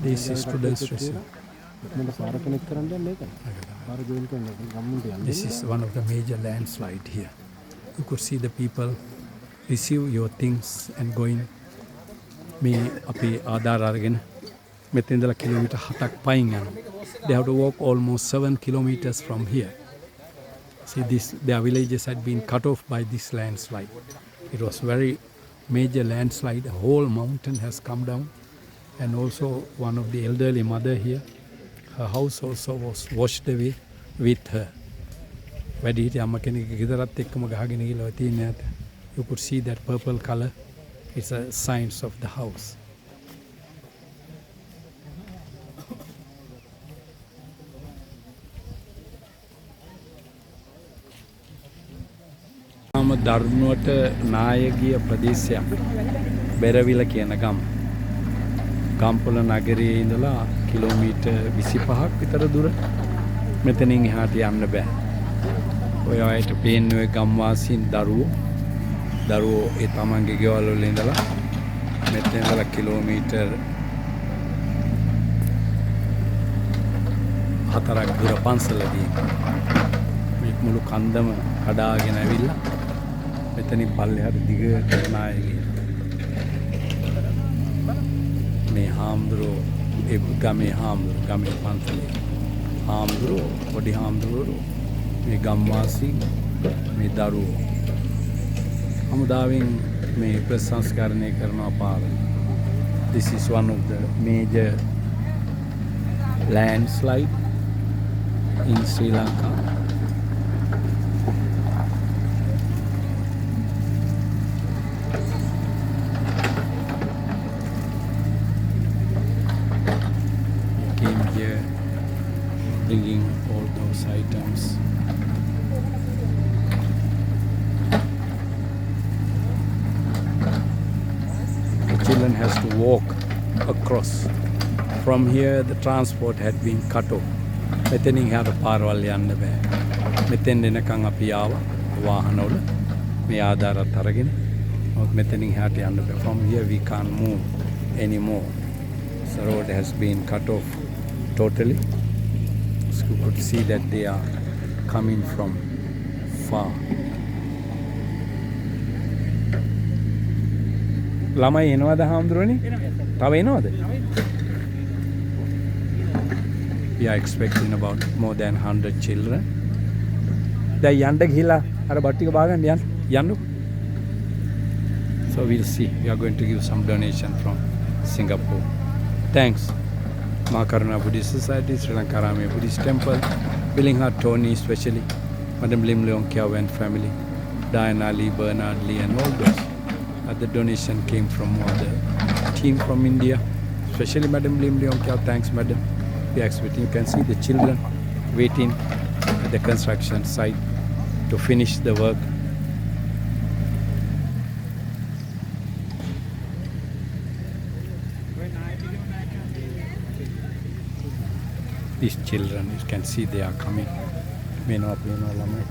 This is students' dressing. This is one of the major landslide here. You could see the people receive your things and going. මේ අපේ ආධාර අරගෙන මෙතන ඉඳලා kilometre 7ක් පයින් යනවා. They have to walk almost 7 kilometers from here. See, their villages had been cut off by this landslide. It was very major landslide. The whole mountain has come down. And also one of the elderly mother here, her house also was washed away with her. වැඩිහිටිය අම්ම කෙනෙක් ගෙදරත් එක්කම ගහගෙන ගිහලා තියෙන යාට. You could see that purple color. It's a signs of the house. දරුණුවට නායකීය ප්‍රදේශයක් බෙරවිල කියන ගම. ගම්පොළ නගරයේ ඉඳලා කිලෝමීටර් 25ක් විතර දුර මෙතනින් එහාට යන්න බෑ. ඔය අයට පේන්නේ ඔය ගම්වාසීන් දරුවෝ ඒ තමන්ගේ ගෙවල් වල ඉඳලා මෙතන ඉඳලා කිලෝමීටර් 4ක් දුර පන්සලදී මේ මුළු කන්දම කඩාගෙන ඇවිල්ලා මෙතනින් පල්ලෙහාට දිගට නායකී මේ හාමුදුරුවෝ ඒ ගමේ පන්සලේ හාමුදුරුවෝ පොඩි හාමුදුරුවෝ මේ ගම්වාසීන් මේ දරුවෝ හමුදාවෙන් මේ ප්‍රසංස්කරණය කරනවා පාර. This is one of the major landslide in Sri Lanka. Came here bringing all those items. Children has to walk across. From here the transport had been cut off. මෙතනින් එහාට පාරවල් යන්න බෑ. මෙතෙන් එනකන් අපි ආවා වාහනවල මේ ආධාරත් අරගෙන. මෙතනින් එහාට යන්න බෑ. From here we can't move anymore. The road has been cut off totally. So you could see that they are coming from far. ළමයි එනවද හාමුදුරනේ? තව එනවද? We are expecting about more than 100 children. දැන් යන්න ගිහිලා අර බත් ටික බාගන්න යන්න. So we'll see. We are going to give some donation from Singapore. Thanks. Makaruna Buddhist Society, Sri Lanka Ramaya Buddhist Temple, Billinghart Tony especially, Madam Lim Leong Kiaw and family, Diana Lee, Bernard Lee and all those. The donation came from all the team from India, especially Madam Lim Leong Kiaw. Thanks, Madam. We are expecting. You can see the children waiting at the construction site to finish the work. These children, you can see they are coming. May not be no lamai.